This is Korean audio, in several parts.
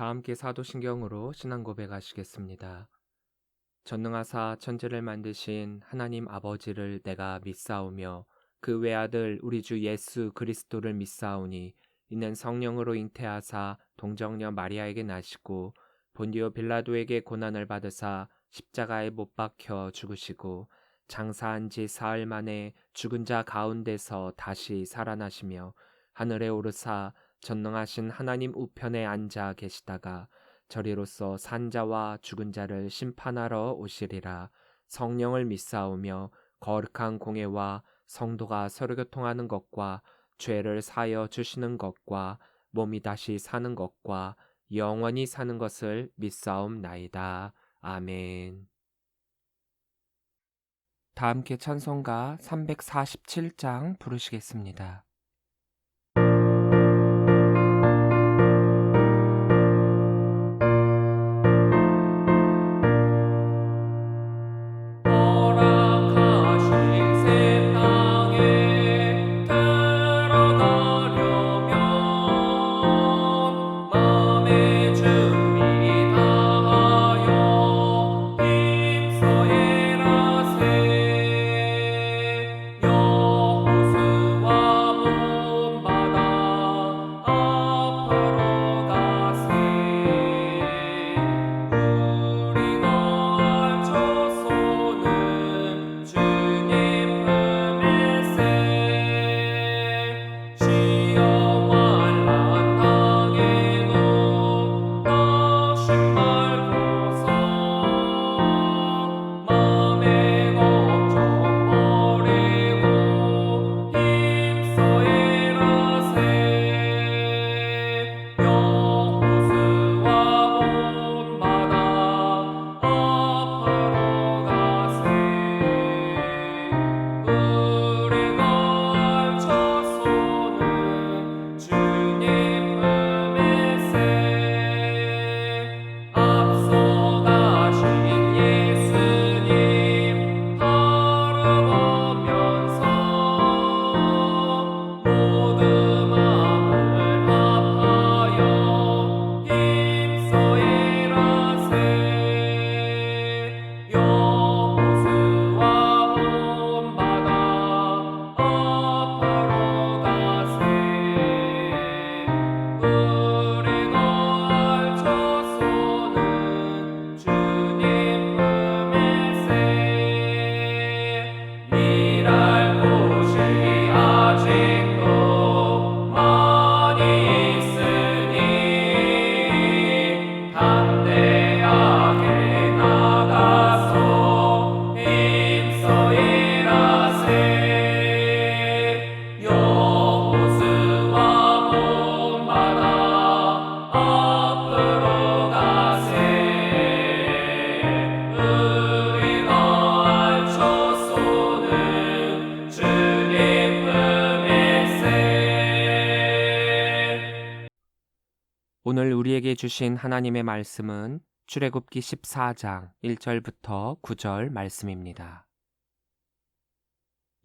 다 함께 사도신경으로 신앙 고백하시겠습니다. 전능하사 천지를 만드신 하나님 아버지를 내가 믿사오며 그 외아들 우리 주 예수 그리스도를 믿사오니 이는 성령으로 잉태하사 동정녀 마리아에게 나시고 본디오 빌라도에게 고난을 받으사 십자가에 못 박혀 죽으시고 장사한 지 사흘 만에 죽은 자 가운데서 다시 살아나시며 하늘에 오르사 전능하신 하나님 우편에 앉아 계시다가 저리로서 산자와 죽은 자를 심판하러 오시리라. 성령을 믿사오며 거룩한 공예와 성도가 서로 교통하는 것과 죄를 사여 주시는 것과 몸이 다시 사는 것과 영원히 사는 것을 믿사옵나이다. 아멘. 다 함께 찬송가 347장 부르시겠습니다. 오늘 우리에게 주신 하나님의 말씀은 출애굽기 14장 1절부터 9절 말씀입니다.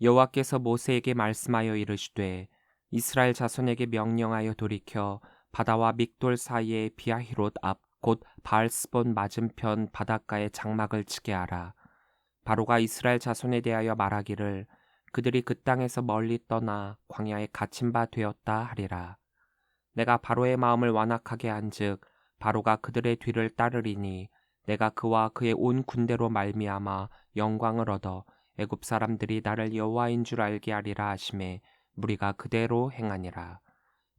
여호와께서 모세에게 말씀하여 이르시되 이스라엘 자손에게 명령하여 돌이켜 바다와 믹돌 사이에 비아히롯 앞 곧 바알스본 맞은편 바닷가에 장막을 치게 하라. 바로가 이스라엘 자손에 대하여 말하기를 그들이 그 땅에서 멀리 떠나 광야에 갇힌 바 되었다 하리라. 내가 바로의 마음을 완악하게 한즉 바로가 그들의 뒤를 따르리니 내가 그와 그의 온 군대로 말미암아 영광을 얻어 애굽 사람들이 나를 여호와인 줄 알게 하리라 하시매 무리가 그대로 행하니라.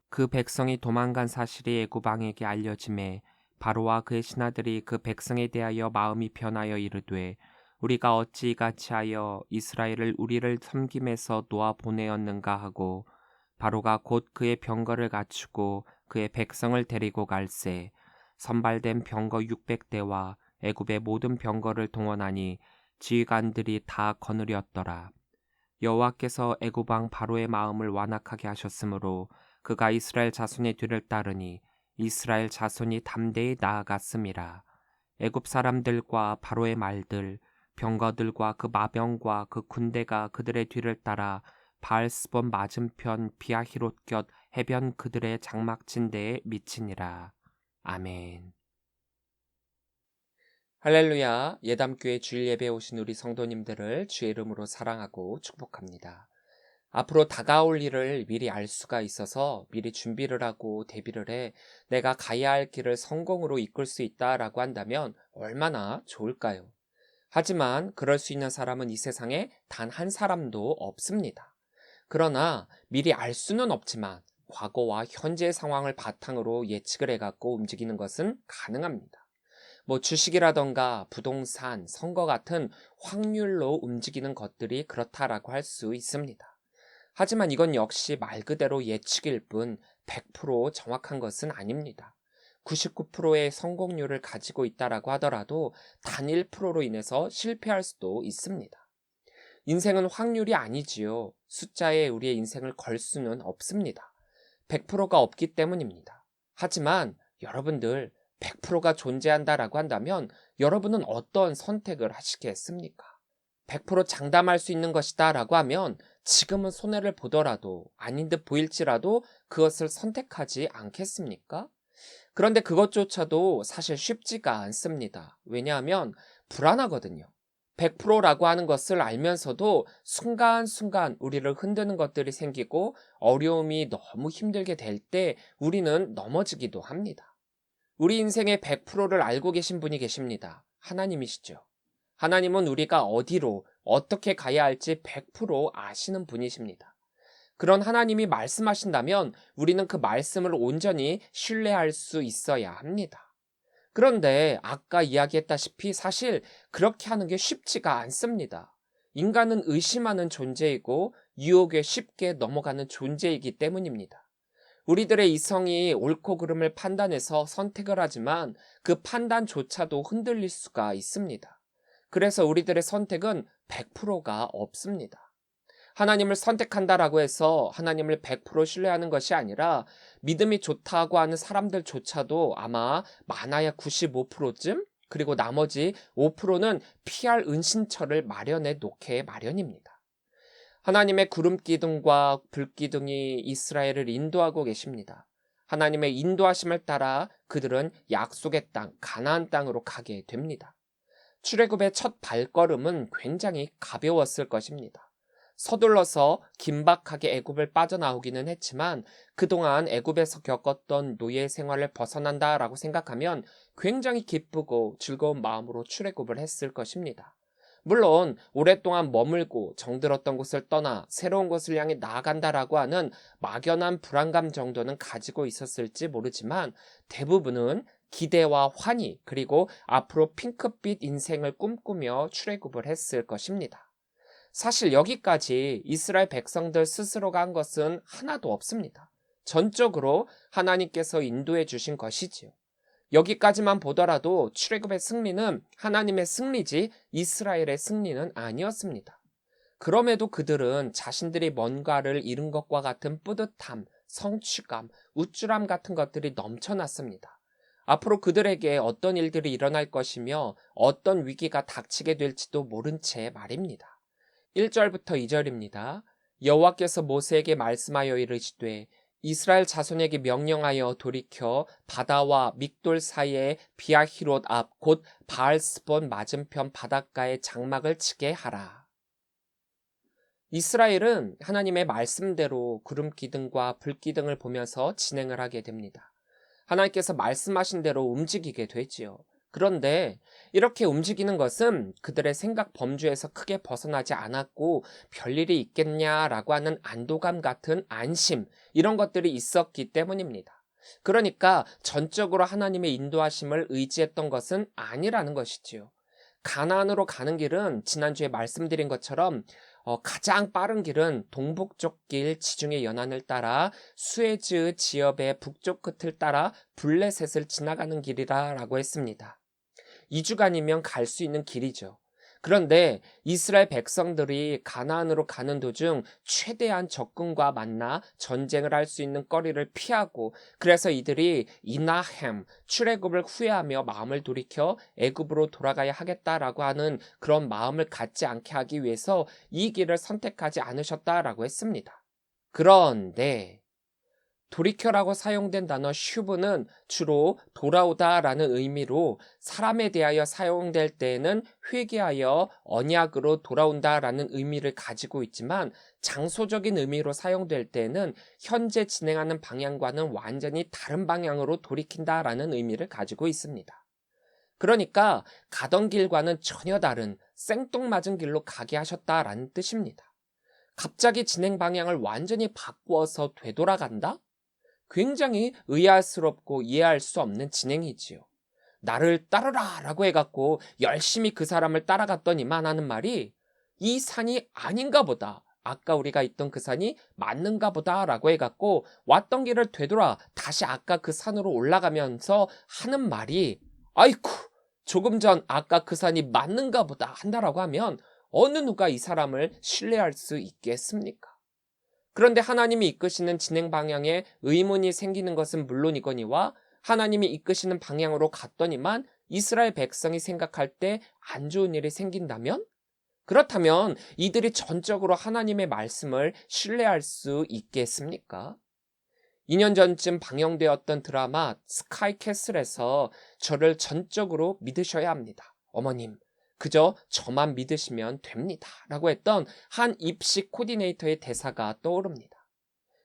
그 백성이 도망간 사실이 애굽 왕에게 알려지매 바로와 그의 신하들이 그 백성에 대하여 마음이 변하여 이르되 우리가 어찌 이같이 하여 이스라엘을 우리를 섬김에서 놓아 보내었는가 하고 바로가 곧 그의 병거를 갖추고 그의 백성을 데리고 갈새 선발된 병거 600대와 애굽의 모든 병거를 동원하니 지휘관들이 다 거느렸더라. 여호와께서 애굽 왕 바로의 마음을 완악하게 하셨으므로 그가 이스라엘 자손의 뒤를 따르니 이스라엘 자손이 담대히 나아갔음이라. 애굽 사람들과 바로의 말들 병거들과 그 마병과 그 군대가 그들의 뒤를 따라 바알스본 맞은편 비아히롯 곁 해변 그들의 장막 친 데에 미치니라. 아멘. 할렐루야. 예담교회 주일 예배에 오신 우리 성도님들을 주의 이름으로 사랑하고 축복합니다. 앞으로 다가올 일을 미리 알 수가 있어서 미리 준비를 하고 대비를 해 내가 가야 할 길을 성공으로 이끌 수 있다라고 한다면 얼마나 좋을까요? 하지만 그럴 수 있는 사람은 이 세상에 단 한 사람도 없습니다. 그러나 미리 알 수는 없지만 과거와 현재의 상황을 바탕으로 예측을 해갖고 움직이는 것은 가능합니다. 주식이라던가 부동산, 선거 같은 확률로 움직이는 것들이 그렇다라고 할 수 있습니다. 하지만 이건 역시 말 그대로 예측일 뿐 100% 정확한 것은 아닙니다. 99%의 성공률을 가지고 있다라고 하더라도 단 1%로 인해서 실패할 수도 있습니다. 인생은 확률이 아니지요. 숫자에 우리의 인생을 걸 수는 없습니다. 100%가 없기 때문입니다. 하지만 여러분들 100%가 존재한다라고 한다면 여러분은 어떤 선택을 하시겠습니까? 100% 장담할 수 있는 것이다 라고 하면 지금은 손해를 보더라도 아닌 듯 보일지라도 그것을 선택하지 않겠습니까? 그런데 그것조차도 사실 쉽지가 않습니다. 왜냐하면 불안하거든요. 100%라고 하는 것을 알면서도 순간순간 우리를 흔드는 것들이 생기고 어려움이 너무 힘들게 될 때 우리는 넘어지기도 합니다. 우리 인생의 100%를 알고 계신 분이 계십니다. 하나님이시죠. 하나님은 우리가 어디로 어떻게 가야 할지 100% 아시는 분이십니다. 그런 하나님이 말씀하신다면 우리는 그 말씀을 온전히 신뢰할 수 있어야 합니다. 그런데 아까 이야기했다시피 사실 그렇게 하는 게 쉽지가 않습니다. 인간은 의심하는 존재이고 유혹에 쉽게 넘어가는 존재이기 때문입니다. 우리들의 이성이 옳고 그름을 판단해서 선택을 하지만 그 판단조차도 흔들릴 수가 있습니다. 그래서 우리들의 선택은 100%가 없습니다. 하나님을 선택한다라고 해서 하나님을 100% 신뢰하는 것이 아니라 믿음이 좋다고 하는 사람들조차도 아마 많아야 95%쯤 그리고 나머지 5%는 피할 은신처를 마련해 놓게 마련입니다. 하나님의 구름 기둥과 불 기둥이 이스라엘을 인도하고 계십니다. 하나님의 인도하심을 따라 그들은 약속의 땅, 가나안 땅으로 가게 됩니다. 출애굽의 첫 발걸음은 굉장히 가벼웠을 것입니다. 서둘러서 긴박하게 애굽을 빠져나오기는 했지만 그동안 애굽에서 겪었던 노예 생활을 벗어난다라고 생각하면 굉장히 기쁘고 즐거운 마음으로 출애굽을 했을 것입니다. 물론 오랫동안 머물고 정들었던 곳을 떠나 새로운 곳을 향해 나아간다라고 하는 막연한 불안감 정도는 가지고 있었을지 모르지만 대부분은 기대와 환희 그리고 앞으로 핑크빛 인생을 꿈꾸며 출애굽을 했을 것입니다. 사실 여기까지 이스라엘 백성들 스스로가 한 것은 하나도 없습니다. 전적으로 하나님께서 인도해 주신 것이지요. 여기까지만 보더라도 출애굽의 승리는 하나님의 승리지 이스라엘의 승리는 아니었습니다. 그럼에도 그들은 자신들이 뭔가를 잃은 것과 같은 뿌듯함, 성취감, 우쭐함 같은 것들이 넘쳐났습니다. 앞으로 그들에게 어떤 일들이 일어날 것이며 어떤 위기가 닥치게 될지도 모른 채 말입니다. 1절부터 2절입니다. 여호와께서 모세에게 말씀하여 이르시되 이스라엘 자손에게 명령하여 돌이켜 바다와 믹돌 사이에 비아히롯 앞 곧 바알스본 맞은편 바닷가에 장막을 치게 하라. 이스라엘은 하나님의 말씀대로 구름 기둥과 불 기둥을 보면서 진행을 하게 됩니다. 하나님께서 말씀하신 대로 움직이게 되지요. 그런데 이렇게 움직이는 것은 그들의 생각 범주에서 크게 벗어나지 않았고 별일이 있겠냐라고 하는 안도감 같은 안심 이런 것들이 있었기 때문입니다. 그러니까 전적으로 하나님의 인도하심을 의지했던 것은 아니라는 것이지요. 가나안으로 가는 길은 지난주에 말씀드린 것처럼 가장 빠른 길은 동북쪽 길 지중해 연안을 따라 수에즈 지역의 북쪽 끝을 따라 블레셋을 지나가는 길이라고 했습니다. 2주간이면 갈 수 있는 길이죠. 그런데 이스라엘 백성들이 가나안으로 가는 도중 최대한 적군과 만나 전쟁을 할 수 있는 거리를 피하고 그래서 이들이 이나햄 출애굽을 후회하며 마음을 돌이켜 애굽으로 돌아가야 하겠다라고 하는 그런 마음을 갖지 않게 하기 위해서 이 길을 선택하지 않으셨다라고 했습니다. 그런데 돌이켜라고 사용된 단어 슈브는 주로 돌아오다라는 의미로 사람에 대하여 사용될 때에는 회개하여 언약으로 돌아온다라는 의미를 가지고 있지만 장소적인 의미로 사용될 때에는 현재 진행하는 방향과는 완전히 다른 방향으로 돌이킨다라는 의미를 가지고 있습니다. 그러니까 가던 길과는 전혀 다른 생뚱맞은 길로 가게 하셨다라는 뜻입니다. 갑자기 진행 방향을 완전히 바꾸어서 되돌아간다? 굉장히 의아스럽고 이해할 수 없는 진행이지요. 나를 따르라 라고 해갖고 열심히 그 사람을 따라갔더니만 하는 말이 이 산이 아닌가 보다. 아까 우리가 있던 그 산이 맞는가 보다 라고 해갖고 왔던 길을 되돌아 다시 아까 그 산으로 올라가면서 하는 말이 아이쿠 조금 전 아까 그 산이 맞는가 보다 한다라고 하면 어느 누가 이 사람을 신뢰할 수 있겠습니까? 그런데 하나님이 이끄시는 진행 방향에 의문이 생기는 것은 물론이거니와 하나님이 이끄시는 방향으로 갔더니만 이스라엘 백성이 생각할 때 안 좋은 일이 생긴다면? 그렇다면 이들이 전적으로 하나님의 말씀을 신뢰할 수 있겠습니까? 2년 전쯤 방영되었던 드라마 스카이캐슬에서 저를 전적으로 믿으셔야 합니다. 어머님, 그저 저만 믿으시면 됩니다. 라고 했던 한 입시 코디네이터의 대사가 떠오릅니다.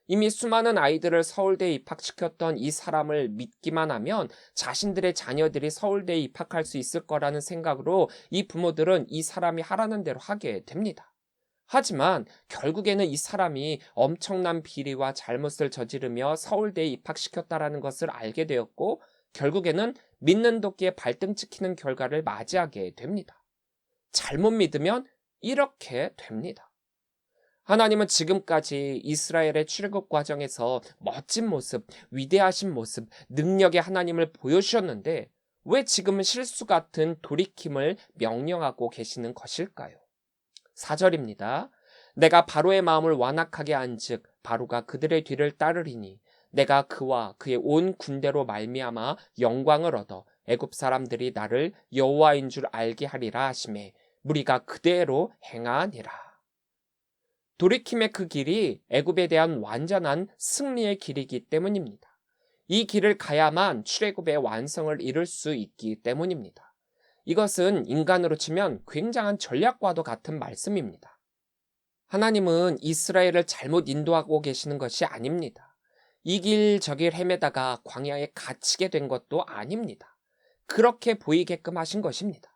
이미 수많은 아이들을 서울대에 입학시켰던 이 사람을 믿기만 하면 자신들의 자녀들이 서울대에 입학할 수 있을 거라는 생각으로 이 부모들은 이 사람이 하라는 대로 하게 됩니다. 하지만 결국에는 이 사람이 엄청난 비리와 잘못을 저지르며 서울대에 입학시켰다라는 것을 알게 되었고 결국에는 믿는 도끼에 발등 찍히는 결과를 맞이하게 됩니다. 잘못 믿으면 이렇게 됩니다. 하나님은 지금까지 이스라엘의 출애굽 과정에서 멋진 모습, 위대하신 모습, 능력의 하나님을 보여주셨는데 왜 지금은 실수 같은 돌이킴을 명령하고 계시는 것일까요? 4절입니다. 내가 바로의 마음을 완악하게 한즉 바로가 그들의 뒤를 따르리니 내가 그와 그의 온 군대로 말미암아 영광을 얻어 애굽 사람들이 나를 여호와인 줄 알게 하리라 하시매 무리가 그대로 행하니라. 돌이킴의 그 길이 애굽에 대한 완전한 승리의 길이기 때문입니다. 이 길을 가야만 출애굽의 완성을 이룰 수 있기 때문입니다. 이것은 인간으로 치면 굉장한 전략과도 같은 말씀입니다. 하나님은 이스라엘을 잘못 인도하고 계시는 것이 아닙니다. 이 길 저 길 헤매다가 광야에 갇히게 된 것도 아닙니다. 그렇게 보이게끔 하신 것입니다.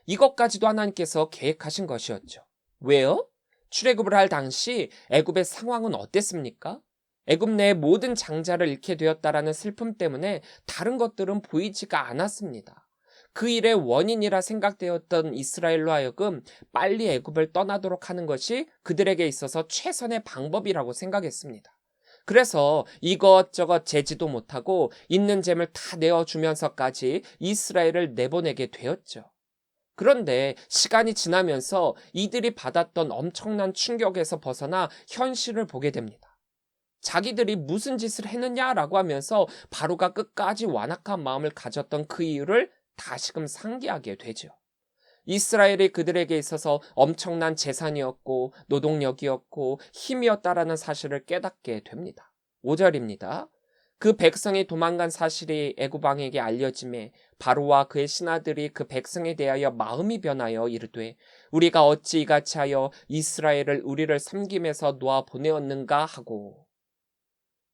이것까지도 하나님께서 계획하신 것이었죠. 왜요? 출애굽을 할 당시 애굽의 상황은 어땠습니까? 애굽 내의 모든 장자를 잃게 되었다라는 슬픔 때문에 다른 것들은 보이지가 않았습니다. 그 일의 원인이라 생각되었던 이스라엘로 하여금 빨리 애굽을 떠나도록 하는 것이 그들에게 있어서 최선의 방법이라고 생각했습니다. 그래서 이것저것 재지도 못하고 있는 잼을 다 내어주면서까지 이스라엘을 내보내게 되었죠. 그런데 시간이 지나면서 이들이 받았던 엄청난 충격에서 벗어나 현실을 보게 됩니다. 자기들이 무슨 짓을 했느냐라고 하면서 바로가 끝까지 완악한 마음을 가졌던 그 이유를 다시금 상기하게 되죠. 이스라엘이 그들에게 있어서 엄청난 재산이었고 노동력이었고 힘이었다라는 사실을 깨닫게 됩니다. 5절입니다. 그 백성이 도망간 사실이 애굽 왕에게 알려짐에 바로와 그의 신하들이 그 백성에 대하여 마음이 변하여 이르되 우리가 어찌 이같이 하여 이스라엘을 우리를 섬김에서 놓아 보내었는가 하고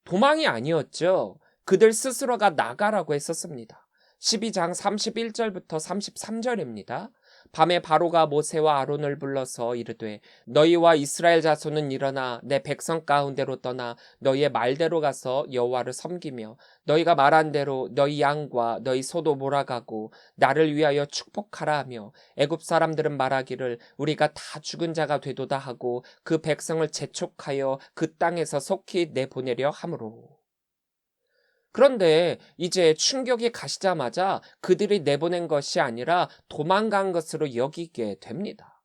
도망이 아니었죠. 그들 스스로가 나가라고 했었습니다. 12장 31절부터 33절입니다. 밤에 바로가 모세와 아론을 불러서 이르되 너희와 이스라엘 자손은 일어나 내 백성 가운데로 떠나 너희의 말대로 가서 여호와를 섬기며 너희가 말한 대로 너희 양과 너희 소도 몰아가고 나를 위하여 축복하라 하며 애굽 사람들은 말하기를 우리가 다 죽은 자가 되도다 하고 그 백성을 재촉하여 그 땅에서 속히 내보내려 하므로. 그런데 이제 충격이 가시자마자 그들이 내보낸 것이 아니라 도망간 것으로 여기게 됩니다.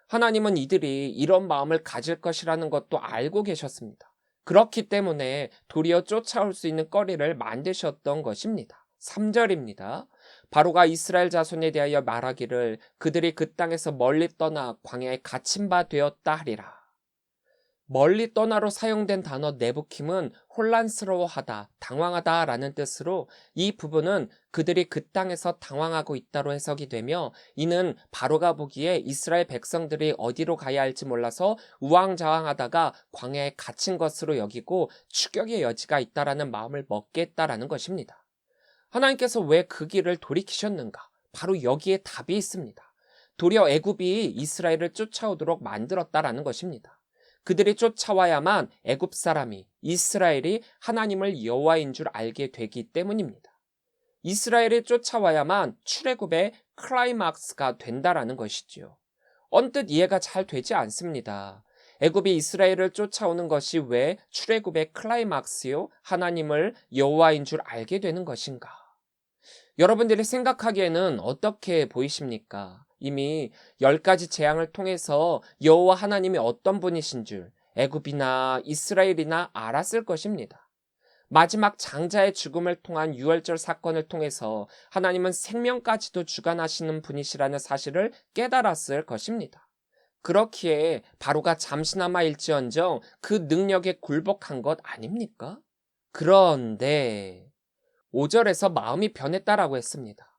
하나님은 이들이 이런 마음을 가질 것이라는 것도 알고 계셨습니다. 그렇기 때문에 도리어 쫓아올 수 있는 거리를 만드셨던 것입니다. 3절입니다. 바로가 이스라엘 자손에 대하여 말하기를 그들이 그 땅에서 멀리 떠나 광야에 갇힌 바 되었다 하리라. 멀리 떠나로 사용된 단어 네부킴은 혼란스러워하다, 당황하다라는 뜻으로 이 부분은 그들이 그 땅에서 당황하고 있다로 해석이 되며 이는 바로가 보기에 이스라엘 백성들이 어디로 가야 할지 몰라서 우왕좌왕하다가 광야에 갇힌 것으로 여기고 추격의 여지가 있다라는 마음을 먹게 했다라는 것입니다. 하나님께서 왜 그 길을 돌이키셨는가? 바로 여기에 답이 있습니다. 도리어 애굽이 이스라엘을 쫓아오도록 만들었다라는 것입니다. 그들이 쫓아와야만 애굽 사람이 이스라엘이 하나님을 여호와인 줄 알게 되기 때문입니다. 이스라엘이 쫓아와야만 출애굽의 클라이막스가 된다라는 것이지요. 언뜻 이해가 잘 되지 않습니다. 애굽이 이스라엘을 쫓아오는 것이 왜 출애굽의 클라이막스요? 하나님을 여호와인 줄 알게 되는 것인가? 여러분들이 생각하기에는 어떻게 보이십니까? 이미 10가지 재앙을 통해서 여호와 하나님이 어떤 분이신 줄 애굽이나 이스라엘이나 알았을 것입니다. 마지막 장자의 죽음을 통한 유월절 사건을 통해서 하나님은 생명까지도 주관하시는 분이시라는 사실을 깨달았을 것입니다. 그렇기에 바로가 잠시나마 일지언정 그 능력에 굴복한 것 아닙니까? 그런데 5절에서 마음이 변했다라고 했습니다.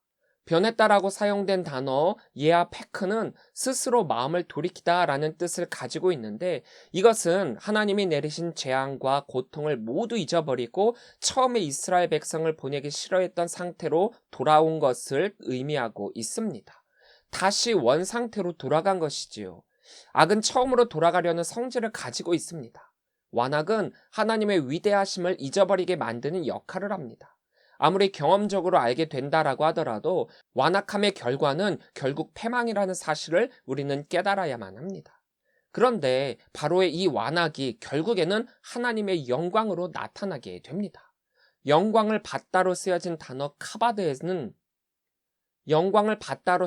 변했다라고 사용된 단어 예아 페크는 스스로 마음을 돌이키다라는 뜻을 가지고 있는데 이것은 하나님이 내리신 재앙과 고통을 모두 잊어버리고 처음에 이스라엘 백성을 보내기 싫어했던 상태로 돌아온 것을 의미하고 있습니다. 다시 원 상태로 돌아간 것이지요. 악은 처음으로 돌아가려는 성질을 가지고 있습니다. 완악은 하나님의 위대하심을 잊어버리게 만드는 역할을 합니다. 아무리 경험적으로 알게 된다라고 하더라도 완악함의 결과는 결국 패망이라는 사실을 우리는 깨달아야만 합니다. 그런데 바로의 이 완악이 결국에는 하나님의 영광으로 나타나게 됩니다. 영광을 받다로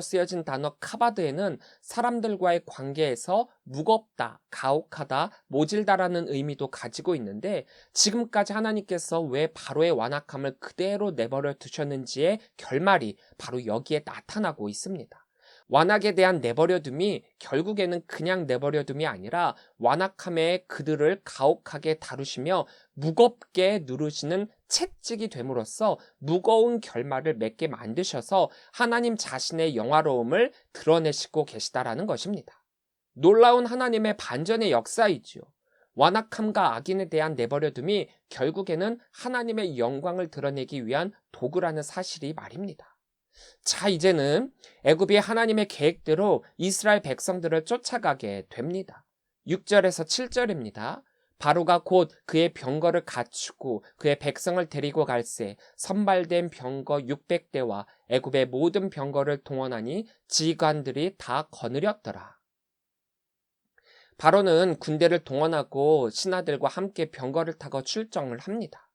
쓰여진 단어 카바드에는 사람들과의 관계에서 무겁다, 가혹하다, 모질다라는 의미도 가지고 있는데 지금까지 하나님께서 왜 바로의 완악함을 그대로 내버려 두셨는지의 결말이 바로 여기에 나타나고 있습니다. 완악에 대한 내버려둠이 결국에는 그냥 내버려둠이 아니라 완악함에 그들을 가혹하게 다루시며 무겁게 누르시는 채찍이 됨으로써 무거운 결말을 맺게 만드셔서 하나님 자신의 영화로움을 드러내시고 계시다라는 것입니다. 놀라운 하나님의 반전의 역사이지요. 완악함과 악인에 대한 내버려둠이 결국에는 하나님의 영광을 드러내기 위한 도구라는 사실이 말입니다. 자, 이제는 애굽이 하나님의 계획대로 이스라엘 백성들을 쫓아가게 됩니다. 6절에서 7절입니다. 바로가 곧 그의 병거를 갖추고 그의 백성을 데리고 갈새 선발된 병거 600대와 애굽의 모든 병거를 동원하니 지휘관들이 다 거느렸더라. 바로는 군대를 동원하고 신하들과 함께 병거를 타고 출정을 합니다.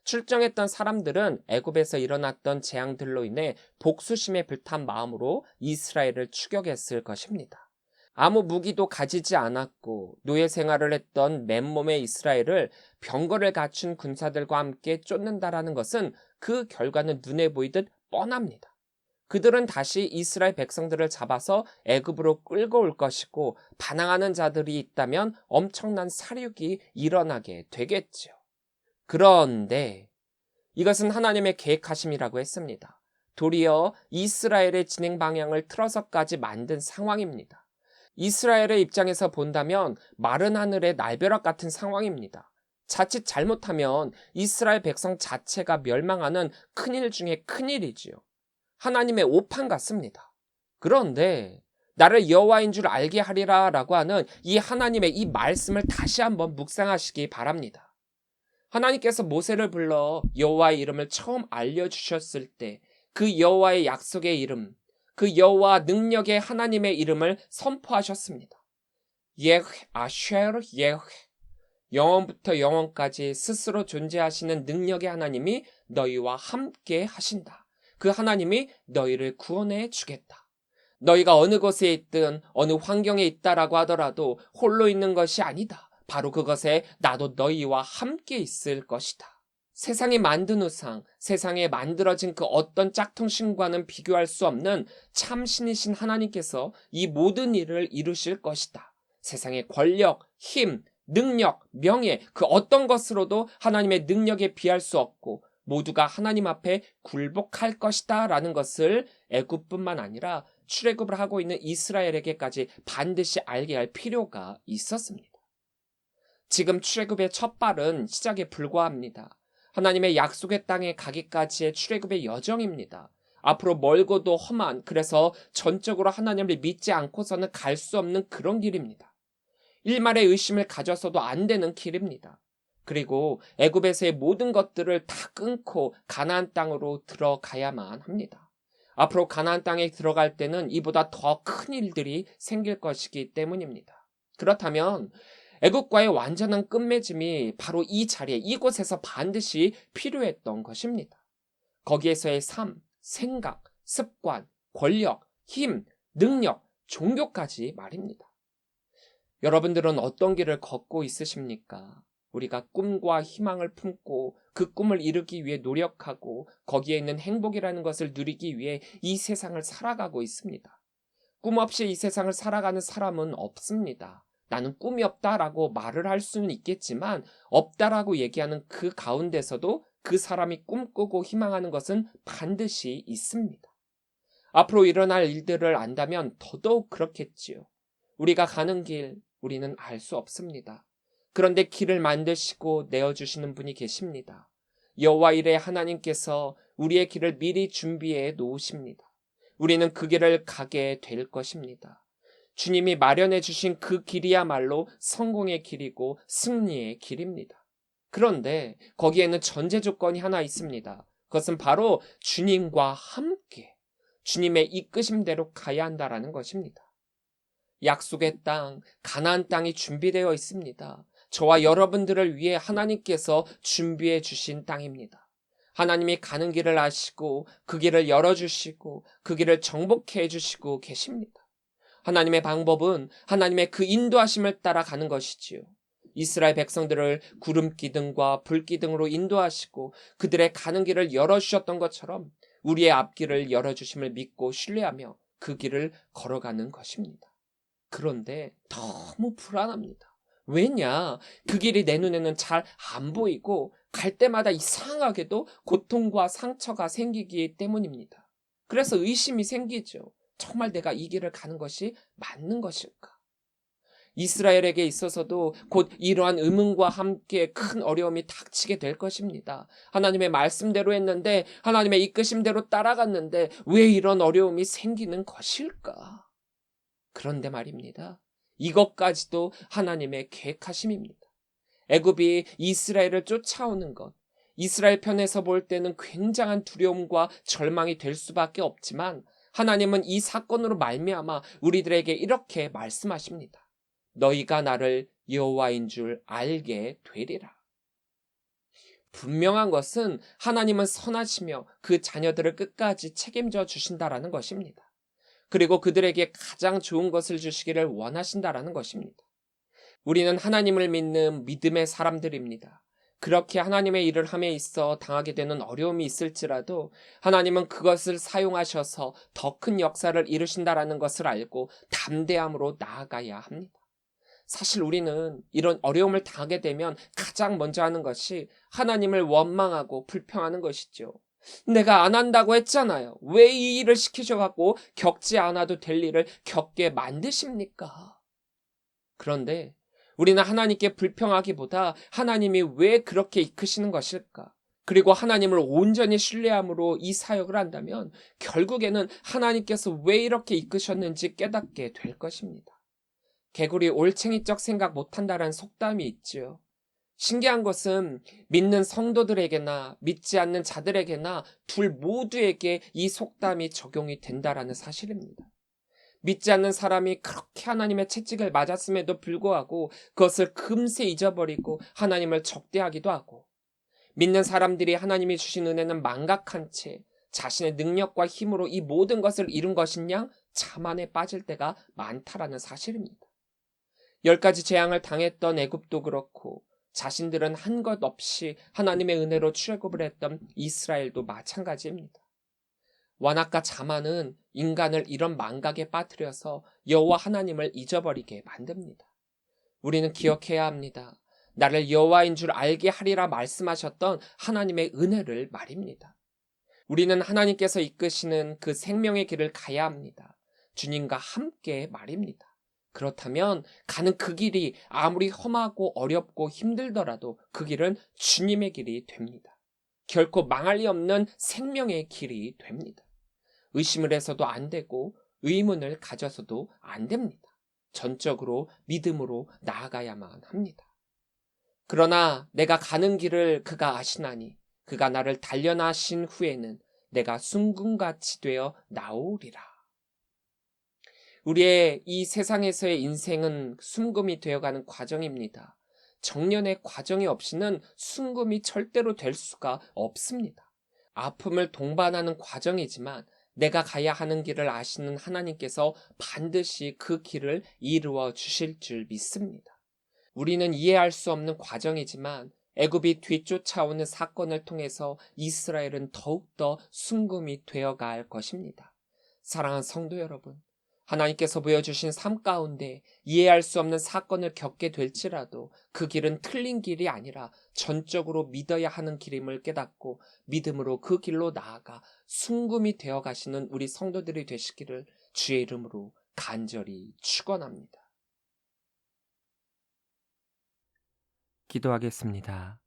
출정했던 사람들은 애굽에서 일어났던 재앙들로 인해 복수심에 불탄 마음으로 이스라엘을 추격했을 것입니다. 아무 무기도 가지지 않았고 노예 생활을 했던 맨몸의 이스라엘을 병거를 갖춘 군사들과 함께 쫓는다라는 것은 그 결과는 눈에 보이듯 뻔합니다. 그들은 다시 이스라엘 백성들을 잡아서 애굽으로 끌고 올 것이고 반항하는 자들이 있다면 엄청난 살육이 일어나게 되겠죠. 그런데 이것은 하나님의 계획하심이라고 했습니다. 도리어 이스라엘의 진행 방향을 틀어서까지 만든 상황입니다. 이스라엘의 입장에서 본다면 마른 하늘의 날벼락 같은 상황입니다. 자칫 잘못하면 이스라엘 백성 자체가 멸망하는 큰일 중에 큰일이지요. 하나님의 오판 같습니다. 그런데 나를 여호와인 줄 알게 하리라 라고 하는 이 하나님의 이 말씀을 다시 한번 묵상하시기 바랍니다. 하나님께서 모세를 불러 여호와의 이름을 처음 알려주셨을 때 그 여호와의 약속의 이름, 그 여호와 능력의 하나님의 이름을 선포하셨습니다. 예흐 아쉐르 예흐, 영원부터 영원까지 스스로 존재하시는 능력의 하나님이 너희와 함께 하신다. 그 하나님이 너희를 구원해 주겠다. 너희가 어느 곳에 있든 어느 환경에 있다라고 하더라도 홀로 있는 것이 아니다. 바로 그것에 나도 너희와 함께 있을 것이다. 세상이 만든 우상, 세상에 만들어진 그 어떤 짝퉁신과는 비교할 수 없는 참신이신 하나님께서 이 모든 일을 이루실 것이다. 세상의 권력, 힘, 능력, 명예, 그 어떤 것으로도 하나님의 능력에 비할 수 없고 모두가 하나님 앞에 굴복할 것이다 라는 것을 애굽뿐만 아니라 출애굽을 하고 있는 이스라엘에게까지 반드시 알게 할 필요가 있었습니다. 지금 출애굽의 첫 발은 시작에 불과합니다. 하나님의 약속의 땅에 가기까지의 출애굽의 여정입니다. 앞으로 멀고도 험한, 그래서 전적으로 하나님을 믿지 않고서는 갈 수 없는 그런 길입니다. 일말의 의심을 가져서도 안 되는 길입니다. 그리고 애굽에서의 모든 것들을 다 끊고 가나안 땅으로 들어가야만 합니다. 앞으로 가나안 땅에 들어갈 때는 이보다 더 큰 일들이 생길 것이기 때문입니다. 그렇다면 애국과의 완전한 끝맺음이 바로 이 자리에, 이곳에서 반드시 필요했던 것입니다. 거기에서의 삶, 생각, 습관, 권력, 힘, 능력, 종교까지 말입니다. 여러분들은 어떤 길을 걷고 있으십니까? 우리가 꿈과 희망을 품고 그 꿈을 이루기 위해 노력하고 거기에 있는 행복이라는 것을 누리기 위해 이 세상을 살아가고 있습니다. 꿈 없이 이 세상을 살아가는 사람은 없습니다. 나는 꿈이 없다라고 말을 할 수는 있겠지만 없다라고 얘기하는 그 가운데서도 그 사람이 꿈꾸고 희망하는 것은 반드시 있습니다. 앞으로 일어날 일들을 안다면 더더욱 그렇겠지요. 우리가 가는 길 우리는 알 수 없습니다. 그런데 길을 만드시고 내어주시는 분이 계십니다. 여호와 이레 하나님께서 우리의 길을 미리 준비해 놓으십니다. 우리는 그 길을 가게 될 것입니다. 주님이 마련해 주신 그 길이야말로 성공의 길이고 승리의 길입니다. 그런데 거기에는 전제 조건이 하나 있습니다. 그것은 바로 주님과 함께 주님의 이끄심대로 가야 한다라는 것입니다. 약속의 땅, 가나안 땅이 준비되어 있습니다. 저와 여러분들을 위해 하나님께서 준비해 주신 땅입니다. 하나님이 가는 길을 아시고 그 길을 열어주시고 그 길을 정복해 주시고 계십니다. 하나님의 방법은 하나님의 그 인도하심을 따라가는 것이지요. 이스라엘 백성들을 구름 기둥과 불 기둥으로 인도하시고 그들의 가는 길을 열어주셨던 것처럼 우리의 앞길을 열어주심을 믿고 신뢰하며 그 길을 걸어가는 것입니다. 그런데 너무 불안합니다. 왜냐? 그 길이 내 눈에는 잘 안 보이고 갈 때마다 이상하게도 고통과 상처가 생기기 때문입니다. 그래서 의심이 생기죠. 정말 내가 이 길을 가는 것이 맞는 것일까? 이스라엘에게 있어서도 곧 이러한 의문과 함께 큰 어려움이 닥치게 될 것입니다. 하나님의 말씀대로 했는데, 하나님의 이끄심대로 따라갔는데 왜 이런 어려움이 생기는 것일까? 그런데 말입니다. 이것까지도 하나님의 계획하심입니다. 애굽이 이스라엘을 쫓아오는 것, 이스라엘 편에서 볼 때는 굉장한 두려움과 절망이 될 수밖에 없지만 하나님은 이 사건으로 말미암아 우리들에게 이렇게 말씀하십니다. 너희가 나를 여호와인 줄 알게 되리라. 분명한 것은 하나님은 선하시며 그 자녀들을 끝까지 책임져 주신다라는 것입니다. 그리고 그들에게 가장 좋은 것을 주시기를 원하신다라는 것입니다. 우리는 하나님을 믿는 믿음의 사람들입니다. 그렇게 하나님의 일을 함에 있어 당하게 되는 어려움이 있을지라도 하나님은 그것을 사용하셔서 더 큰 역사를 이루신다라는 것을 알고 담대함으로 나아가야 합니다. 사실 우리는 이런 어려움을 당하게 되면 가장 먼저 하는 것이 하나님을 원망하고 불평하는 것이죠. 내가 안 한다고 했잖아요. 왜 이 일을 시키셔갖고 겪지 않아도 될 일을 겪게 만드십니까? 그런데 우리는 하나님께 불평하기보다 하나님이 왜 그렇게 이끄시는 것일까? 그리고 하나님을 온전히 신뢰함으로 이 사역을 한다면 결국에는 하나님께서 왜 이렇게 이끄셨는지 깨닫게 될 것입니다. 개구리 올챙이적 생각 못한다라는 속담이 있죠. 신기한 것은 믿는 성도들에게나 믿지 않는 자들에게나 둘 모두에게 이 속담이 적용이 된다라는 사실입니다. 믿지 않는 사람이 그렇게 하나님의 채찍을 맞았음에도 불구하고 그것을 금세 잊어버리고 하나님을 적대하기도 하고, 믿는 사람들이 하나님이 주신 은혜는 망각한 채 자신의 능력과 힘으로 이 모든 것을 이룬 것인 양 자만에 빠질 때가 많다라는 사실입니다. 10가지 재앙을 당했던 애굽도 그렇고 자신들은 한 것 없이 하나님의 은혜로 출애굽을 했던 이스라엘도 마찬가지입니다. 완악과 자만은 인간을 이런 망각에 빠뜨려서 여호와 하나님을 잊어버리게 만듭니다. 우리는 기억해야 합니다. 나를 여호와인 줄 알게 하리라 말씀하셨던 하나님의 은혜를 말입니다. 우리는 하나님께서 이끄시는 그 생명의 길을 가야 합니다. 주님과 함께 말입니다. 그렇다면 가는 그 길이 아무리 험하고 어렵고 힘들더라도 그 길은 주님의 길이 됩니다. 결코 망할 리 없는 생명의 길이 됩니다. 의심을 해서도 안 되고 의문을 가져서도 안 됩니다. 전적으로 믿음으로 나아가야만 합니다. 그러나 내가 가는 길을 그가 아시나니 그가 나를 단련하신 후에는 내가 순금같이 되어 나오리라. 우리의 이 세상에서의 인생은 순금이 되어가는 과정입니다. 정년의 과정이 없이는 순금이 절대로 될 수가 없습니다. 아픔을 동반하는 과정이지만 내가 가야 하는 길을 아시는 하나님께서 반드시 그 길을 이루어 주실 줄 믿습니다. 우리는 이해할 수 없는 과정이지만 애굽이 뒤쫓아오는 사건을 통해서 이스라엘은 더욱더 순금이 되어갈 것입니다. 사랑하는 성도 여러분, 하나님께서 보여주신 삶 가운데 이해할 수 없는 사건을 겪게 될지라도 그 길은 틀린 길이 아니라 전적으로 믿어야 하는 길임을 깨닫고 믿음으로 그 길로 나아가 순금이 되어 가시는 우리 성도들이 되시기를 주의 이름으로 간절히 축원합니다. 기도하겠습니다.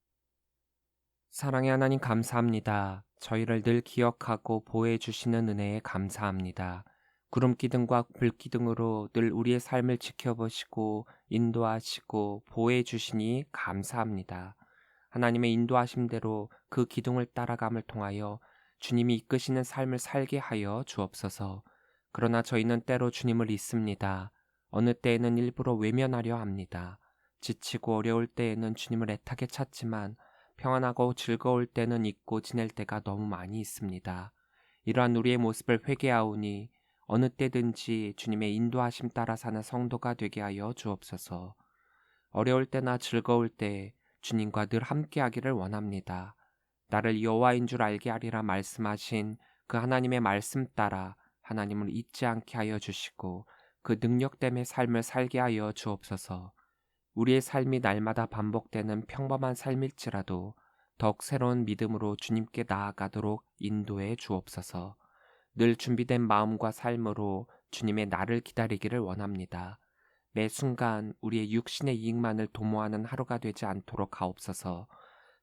사랑의 하나님 감사합니다. 저희를 늘 기억하고 보호해 주시는 은혜에 감사합니다. 구름기둥과 불기둥으로 늘 우리의 삶을 지켜보시고 인도하시고 보호해 주시니 감사합니다. 하나님의 인도하심대로 그 기둥을 따라감을 통하여 주님이 이끄시는 삶을 살게 하여 주옵소서. 그러나 저희는 때로 주님을 잊습니다. 어느 때에는 일부러 외면하려 합니다. 지치고 어려울 때에는 주님을 애타게 찾지만 평안하고 즐거울 때는 잊고 지낼 때가 너무 많이 있습니다. 이러한 우리의 모습을 회개하오니 어느 때든지 주님의 인도하심 따라 사는 성도가 되게 하여 주옵소서. 어려울 때나 즐거울 때 주님과 늘 함께하기를 원합니다. 나를 여호와인 줄 알게 하리라 말씀하신 그 하나님의 말씀 따라 하나님을 잊지 않게 하여 주시고 그 능력됨의 삶을 살게 하여 주옵소서. 우리의 삶이 날마다 반복되는 평범한 삶일지라도 더욱 새로운 믿음으로 주님께 나아가도록 인도해 주옵소서. 늘 준비된 마음과 삶으로 주님의 나를 기다리기를 원합니다. 매 순간 우리의 육신의 이익만을 도모하는 하루가 되지 않도록 하옵소서.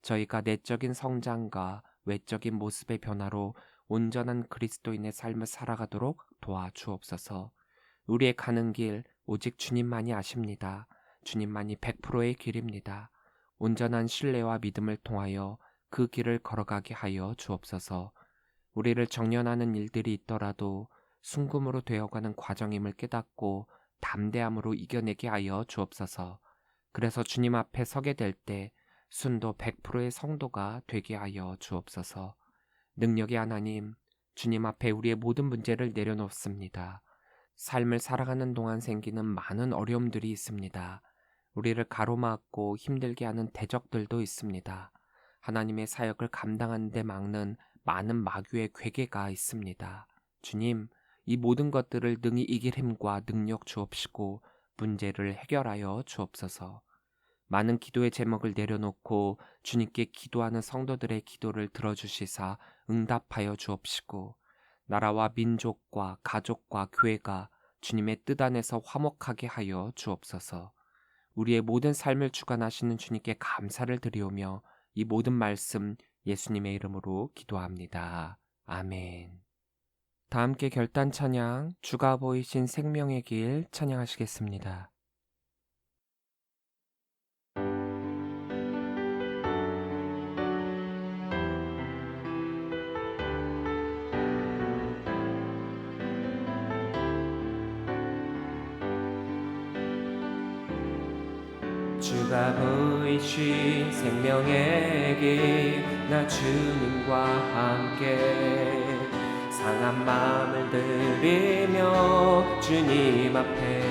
저희가 내적인 성장과 외적인 모습의 변화로 온전한 그리스도인의 삶을 살아가도록 도와주옵소서. 우리의 가는 길 오직 주님만이 아십니다. 주님만이 100%의 길입니다. 온전한 신뢰와 믿음을 통하여 그 길을 걸어가게 하여 주옵소서. 우리를 정련하는 일들이 있더라도 순금으로 되어가는 과정임을 깨닫고 담대함으로 이겨내게 하여 주옵소서. 그래서 주님 앞에 서게 될 때 순도 100%의 성도가 되게 하여 주옵소서. 능력의 하나님, 주님 앞에 우리의 모든 문제를 내려놓습니다. 삶을 살아가는 동안 생기는 많은 어려움들이 있습니다. 우리를 가로막고 힘들게 하는 대적들도 있습니다. 하나님의 사역을 감당하는 데 막는 많은 마귀의 괴계가 있습니다. 주님, 이 모든 것들을 능히 이길 힘과 능력 주옵시고 문제를 해결하여 주옵소서. 많은 기도의 제목을 내려놓고 주님께 기도하는 성도들의 기도를 들어주시사 응답하여 주옵시고 나라와 민족과 가족과 교회가 주님의 뜻 안에서 화목하게 하여 주옵소서. 우리의 모든 삶을 주관하시는 주님께 감사를 드리오며 이 모든 말씀 예수님의 이름으로 기도합니다. 아멘. 다 함께 결단 찬양, 주가 보이신 생명의 길 찬양하시겠습니다. 주가 보이신 생명의 길 나 주님과 함께 상한 마음을 들이며 주님 앞에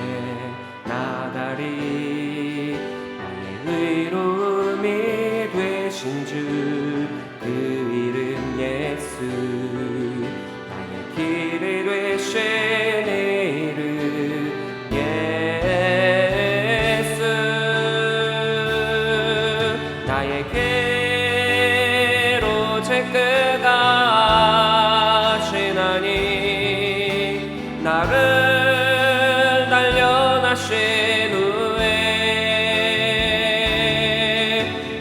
나가리. 나의 의로움이 되신 주 그 이름 예수, 나의 길이 되신 이름 예수. 나에게로 제끄가 지나니 나를 단련하신 후에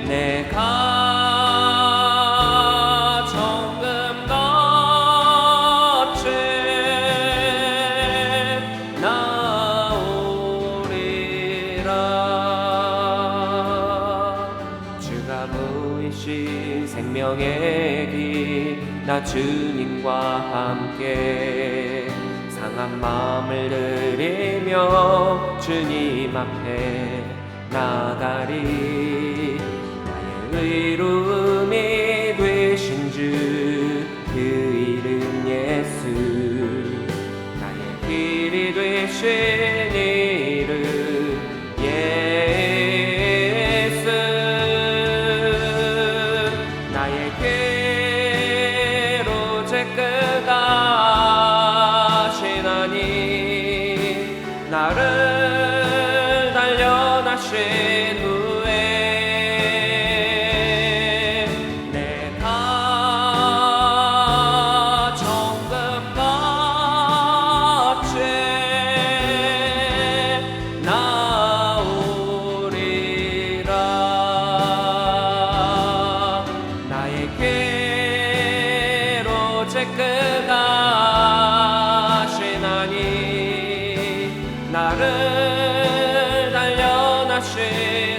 내가 정금같이 나오리라. 주가 보이신 생명의 길, 나 주님과 함께 상한 마음을 들이며 주님 앞에 나가리. 나의 의로움이 되신 주 그 이름 예수, 나의 길이 되신 이름 예수. 나에게로 제끄가 지나니 나를 단련하신 후에 내가 정금같이 나오리라. 나에게로 제끄가 지나니 나를 단련하신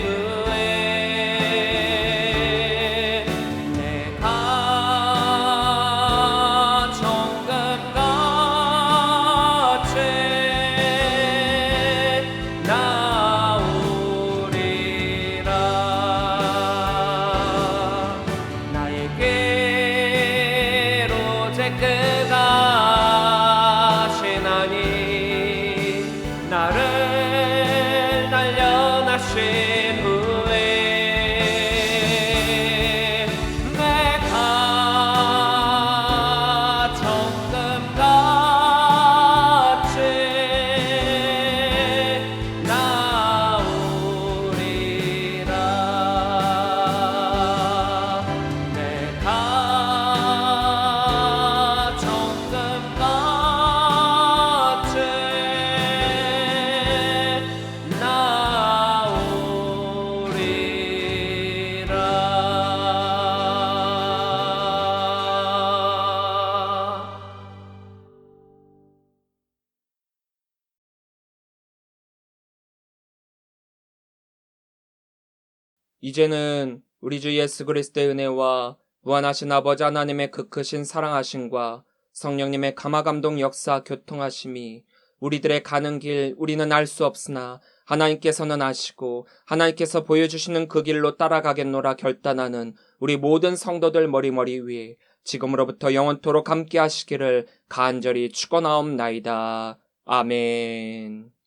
후에 내가 정금같이 나오리라. 나에게로 제끄가 지나니 나를 단련하신 후에 내가 정금같이 나오리라. 내가 정금같이 나오리라. 이제는 우리 주 예수 그리스도의 은혜와 무한하신 아버지 하나님의 그 크신 사랑하심과 성령님의 감화감동 역사 교통하심이 우리들의 가는 길 우리는 알 수 없으나 하나님께서는 아시고 하나님께서 보여주시는 그 길로 따라가겠노라 결단하는 우리 모든 성도들 머리머리 위에 지금으로부터 영원토록 함께 하시기를 간절히 축원하옵나이다. 아멘.